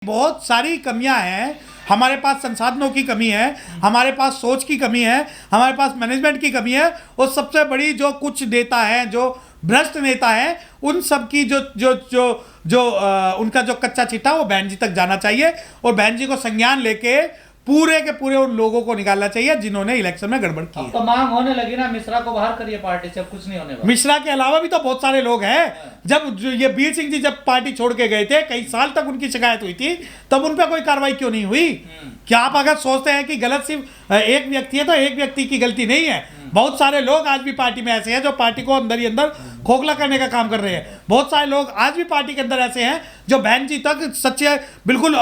बहुत सारी कमियां हैं। हमारे पास संसाधनों की कमी है, हमारे पास सोच की कमी है, हमारे पास मैनेजमेंट की कमी है। और सबसे बड़ी जो कुछ नेता है, जो भ्रष्ट नेता है, उन सब की जो जो जो जो उनका जो कच्चा चिट्ठा वो बहन जी तक जाना चाहिए और बहन जी को संज्ञान लेके पूरे के पूरे उन लोगों को निकालना चाहिए जिन्होंने इलेक्शन में गड़बड़ की है। तो मांग होने लगी ना, मिश्रा को बाहर करिए पार्टी से, अब कुछ नहीं होने वाला। मिश्रा के अलावा भी तो बहुत सारे लोग हैं। जब ये वीर सिंह जी जब पार्टी छोड़ के गए थे, कई साल तक उनकी शिकायत हुई थी, तब उन पर कोई कार्रवाई क्यों नहीं हुई? क्या आप अगर सोचते हैं कि गलत सिर्फ एक व्यक्ति है, तो एक व्यक्ति की गलती नहीं है। बहुत सारे लोग आज भी पार्टी में ऐसे हैं जो पार्टी को अंदर ही अंदर खोखला करने का काम कर रहे हैं। बहुत सारे लोग आज भी पार्टी के अंदर ऐसे हैं जो बहन जी तक सच्चे बिल्कुल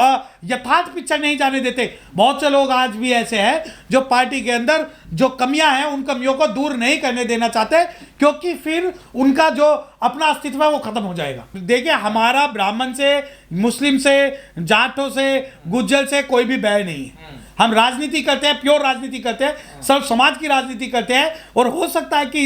यथार्थ पिक्चर नहीं जाने देते। बहुत से लोग आज भी ऐसे हैं जो पार्टी के अंदर जो कमियां हैं उन कमियों को दूर नहीं करने देना चाहते, क्योंकि फिर उनका जो अपना अस्तित्व है वो खत्म हो जाएगा। देखिए, हमारा ब्राह्मण से, मुस्लिम से, जाटों से, गुज्जर से कोई भी बैर नहीं है। हम राजनीति करते हैं, प्योर राजनीति करते हैं, सर्व समाज की राजनीति करते हैं। और हो सकता है कि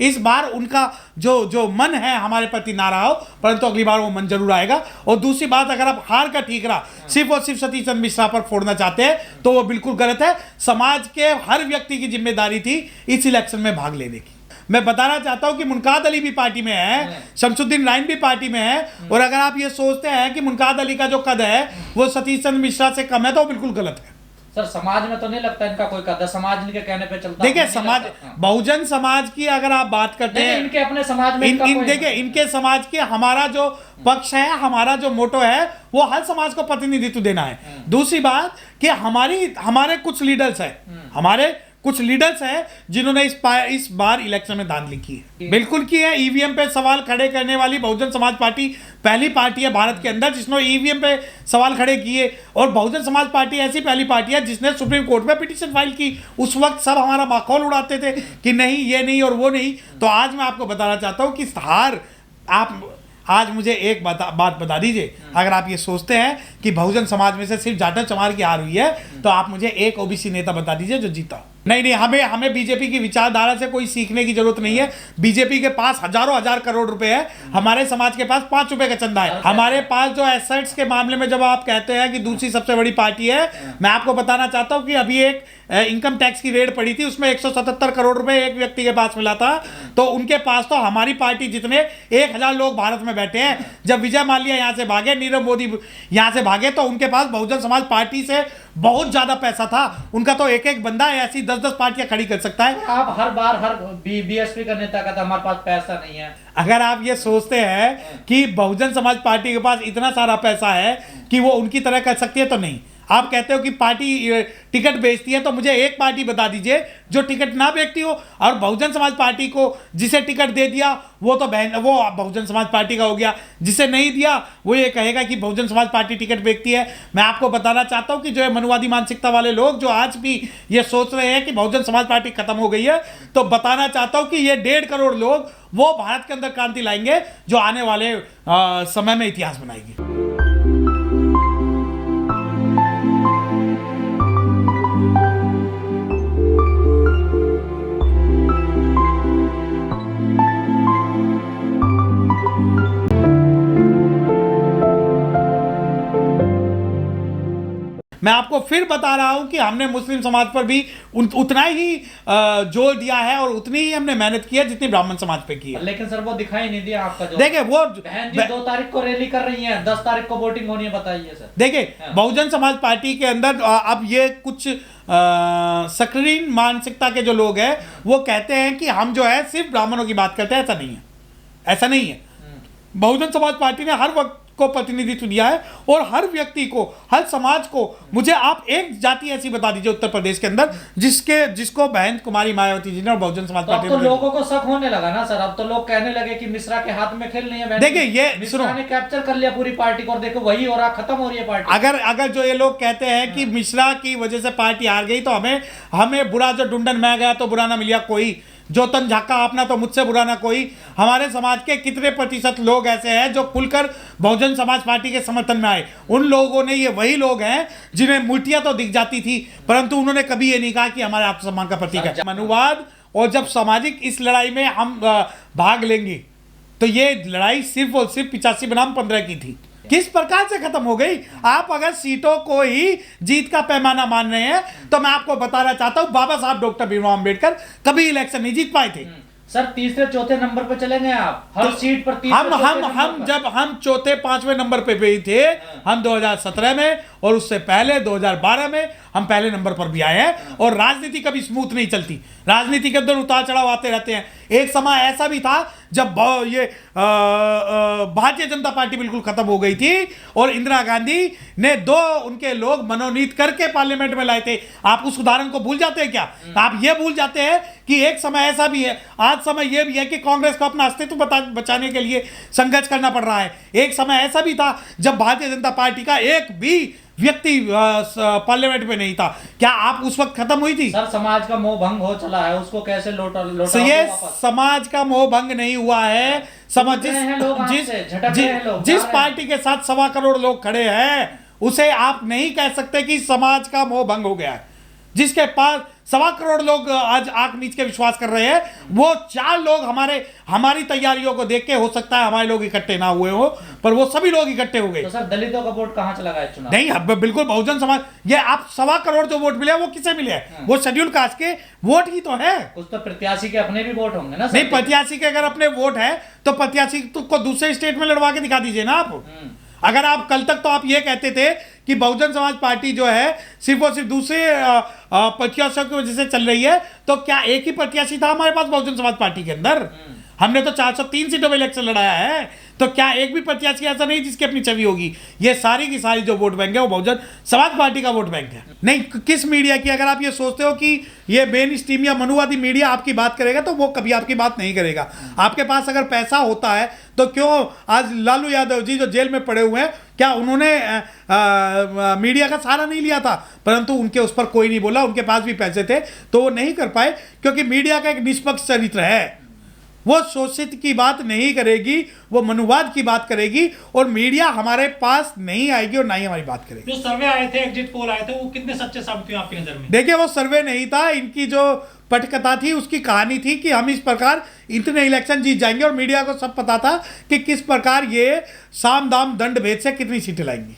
इस बार उनका जो मन है हमारे प्रति ना रहा हो, परंतु अगली बार वो मन जरूर आएगा। और दूसरी बात, अगर आप हार का ठीकरा सिर्फ और सिर्फ सतीश चंद्र मिश्रा पर फोड़ना चाहते हैं तो वो बिल्कुल गलत है। समाज के हर व्यक्ति की जिम्मेदारी थी इस इलेक्शन में भाग लेने की। मैं बताना चाहता हूं कि मुनकाद अली भी पार्टी में है, शमसुद्दीन राइन भी पार्टी में है। और अगर आप ये सोचते हैं कि मुनकाद अली का जो कद है वो सतीश चंद्र मिश्रा से कम है, तो बिल्कुल गलत है। सर, समाज में तो नहीं लगता इनका कोई कदर, समाज इनके कहने पे चलता। देखिए, समाज, बहुजन समाज की अगर आप बात करते हैं, इनके अपने समाज में देखिए, इनके समाज के हमारा जो पक्ष है, हमारा जो मोटो है, वो हर समाज को प्रतिनिधित्व देना है। दूसरी बात कि हमारे कुछ लीडर्स हैं जिन्होंने इस बार इलेक्शन में धांधली की है, बिल्कुल की है। ईवीएम पे सवाल खड़े करने वाली बहुजन समाज पार्टी पहली पार्टी है भारत के अंदर जिसने ईवीएम पे सवाल खड़े किए। और बहुजन समाज पार्टी ऐसी पहली पार्टी है जिसने सुप्रीम कोर्ट में पिटीशन फाइल की। उस वक्त सब हमारा माखौल उड़ाते थे कि नहीं, ये नहीं और वो नहीं। तो आज मैं आपको बताना चाहता हूँ कि आप आज मुझे एक बात बता दीजिए, अगर आप ये सोचते हैं कि बहुजन समाज में से सिर्फ जाटव चमार की हार हुई है, तो आप मुझे एक ओबीसी नेता बता दीजिए जो जीता। नहीं, हमें बीजेपी की विचारधारा से कोई सीखने की जरूरत नहीं है। बीजेपी के पास हजारों हजार करोड़ रुपए है, हमारे समाज के पास 5 रुपए का चंदा है। हमारे पास जो एसेट्स के मामले में जब आप कहते हैं कि दूसरी सबसे बड़ी पार्टी है, मैं आपको बताना चाहता हूं कि अभी एक इनकम टैक्स की रेड पड़ी थी, उसमें 177 करोड़ रुपए एक व्यक्ति के पास मिला था। तो उनके पास तो हमारी पार्टी जितने 1000 लोग भारत में बैठे हैं। जब विजय माल्या यहां से भागे, नीरव मोदी यहां से भागे, तो उनके पास बहुजन समाज पार्टी से बहुत ज्यादा पैसा था। उनका तो एक एक बंदा ऐसी 10-10 पार्टियां खड़ी कर सकता है। आप हर बीएसपी का नेता कहता हमारे पास पैसा नहीं है। अगर आप ये सोचते हैं कि बहुजन समाज पार्टी के पास इतना सारा पैसा है कि वो उनकी तरह कर सकती है, तो नहीं। आप कहते हो कि पार्टी टिकट बेचती है, तो मुझे एक पार्टी बता दीजिए जो टिकट ना बेचती हो। और बहुजन समाज पार्टी को जिसे टिकट दे दिया वो तो वो बहुजन समाज पार्टी का हो गया, जिसे नहीं दिया वो ये कहेगा कि बहुजन समाज पार्टी टिकट बेचती है। मैं आपको बताना चाहता हूं कि जो मनुवादी मानसिकता वाले लोग जो आज भी ये सोच रहे हैं कि बहुजन समाज पार्टी खत्म हो गई है, तो बताना चाहता हूं कि ये 1.5 करोड़ लोग वो भारत के अंदर क्रांति लाएंगे जो आने वाले समय में इतिहास बनाएगी। मैं आपको फिर बता रहा हूं कि हमने मुस्लिम समाज पर भी उतना ही जोर दिया है और उतनी ही हमने मेहनत की है जितनी ब्राह्मण समाज पे की है। लेकिन सर वो दिखाई नहीं दिया आपका। जो देखिए, वो बहन जी 2 तारीख को रैली कर रही हैं, 10 तारीख को वोटिंग होनी है, बताइए सर। देखिए, बहुजन समाज पार्टी के अंदर अब ये कुछ सक्रीन मानसिकता के जो लोग हैं वो कहते हैं कि हम जो है सिर्फ ब्राह्मणों की बात करते हैं। ऐसा नहीं है। बहुजन समाज पार्टी ने हर वक्त को प्रतिनिधित्व दिया है और हर व्यक्ति को, हर समाज को। मुझे आप एक जाति ऐसी बता दीजिए उत्तर प्रदेश के अंदर जिसको बहन कुमारी मायावती जी ने और बहुजन समाज पार्टी ने। तो लोगों को शक होने लगा ना सर, अब तो लोग कहने लगे कि मिश्रा के हाथ में खेल नहीं है। देखिए, ये मिश्रा ने कैप्चर कर लिया पूरी पार्टी को और देखो वही हो रहा, खत्म हो रही है पार्टी। अगर जो ये लोग कहते हैं कि मिश्रा की वजह से पार्टी हार गई, तो हमें बुरा जो ढूंढन में गया तो बुरा ना मिला कोई, जो तन झाका आपना तो मुझसे बुरा ना कोई। हमारे समाज के कितने प्रतिशत लोग ऐसे हैं जो खुलकर बहुजन समाज पार्टी के समर्थन में आए? उन लोगों ने, ये वही लोग हैं जिन्हें मूर्तियां तो दिख जाती थी, परंतु उन्होंने कभी ये नहीं कहा कि हमारे आत्मसम्मान का प्रतीक है मनुवाद। और जब सामाजिक इस लड़ाई में हम भाग लेंगे, तो ये लड़ाई सिर्फ और सिर्फ 85 बनाम 15 की थी। किस प्रकार से खत्म हो गई? आप अगर सीटों को ही जीत का पैमाना मान रहे हैं तो मैं आपको बताना चाहता हूं, बाबा साहब डॉक्टर भीमराव अंबेडकर कभी इलेक्शन नहीं जीत पाए थे। सर तीसरे चौथे नंबर पे चले गए आप, हर सीट पर हम जब हम चौथे पांचवें नंबर पे भी थे, हम 2017 में और उससे पहले 2012 में हम पहले नंबर पर भी आए हैं। और राजनीति कभी स्मूथ नहीं चलती, राजनीति के अंदर उतार चढ़ाव आते रहते हैं। एक समय ऐसा भी था जब ये भारतीय जनता पार्टी बिल्कुल खत्म हो गई थी और इंदिरा गांधी ने 2 उनके लोग मनोनीत करके पार्लियामेंट में लाए थे। आप उस उदाहरण को भूल जाते हैं क्या? आप ये भूल जाते हैं कि एक समय ऐसा भी है, आज समय यह भी है कि कांग्रेस को अपना अस्तित्व बचाने के लिए संघर्ष करना पड़ रहा है। एक समय ऐसा भी था जब भारतीय जनता पार्टी का एक भी व्यक्ति पार्लियामेंट में नहीं था। क्या आप उस वक्त खत्म हुई थी? सर समाज का मोह भंग हो चला है, उसको कैसे लौटा ये समाज का मोह भंग नहीं हुआ है। समझ जिस पार्टी के साथ 1.25 करोड़ लोग खड़े हैं उसे आप नहीं कह सकते कि समाज का मोह भंग हो गया है। जिसके पास 1.25 करोड़ लोग आज आंख नीच के विश्वास कर रहे हैं, वो 4 लोग हमारी तैयारियों को देख के, हो सकता है हमारे लोग इकट्ठे ना हुए हो, पर वो सभी लोग इकट्ठे हो गए। तो सर दलितों का वोट कहां चला गया चुनाव? नहीं, अब बिल्कुल बहुजन समाज, ये आप 1.25 करोड़ जो वोट मिले वो किसे मिले? वो शेड्यूल कास्ट के वोट ही तो है। कुछ तो प्रत्याशी के अपने भी वोट होंगे ना? नहीं, प्रत्याशी के अगर अपने वोट है तो प्रत्याशी को दूसरे स्टेट में लड़वा के दिखा दीजिए ना आप। अगर आप कल तक तो आप ये कहते थे कि बहुजन समाज पार्टी जो है सिर्फ और सिर्फ दूसरे प्रत्याशियों की वजह से चल रही है, तो क्या एक ही प्रत्याशी था हमारे पास बहुजन समाज पार्टी के अंदर? हमने तो 403 सीटों में इलेक्शन लड़ाया है, तो क्या एक भी प्रत्याशी ऐसा नहीं जिसकी अपनी छवि होगी? ये सारी की सारी जो वोट बैंक है वो बहुजन समाज पार्टी का वोट बैंक है। नहीं, किस मीडिया की, अगर आप ये सोचते हो कि ये मेन स्ट्रीम या मनुवादी मीडिया आपकी बात करेगा तो वो कभी आपकी बात नहीं करेगा। आपके पास अगर पैसा होता है तो क्यों आज लालू यादव जी जो जेल में पड़े हुए हैं, क्या उन्होंने मीडिया का सहारा नहीं लिया था? परंतु उनके उस पर कोई नहीं बोला, उनके पास भी पैसे थे तो वो नहीं कर पाए, क्योंकि मीडिया का एक निष्पक्ष चरित्र है। वो शोषित की बात नहीं करेगी, वो मनुवाद की बात करेगी, और मीडिया हमारे पास नहीं आएगी और ना ही हमारी बात करेगी। जो सर्वे आए थे, एग्जिट पोल आए थे, वो कितने सच्चे साबित हुए आपकी नजर में? देखिए, वो सर्वे नहीं था, इनकी जो पटकथा थी उसकी कहानी थी कि हम इस प्रकार इतने इलेक्शन जीत जाएंगे, और मीडिया को सब पता था कि किस प्रकार ये साम दाम दंड भेद से कितनी सीटें लाएंगी।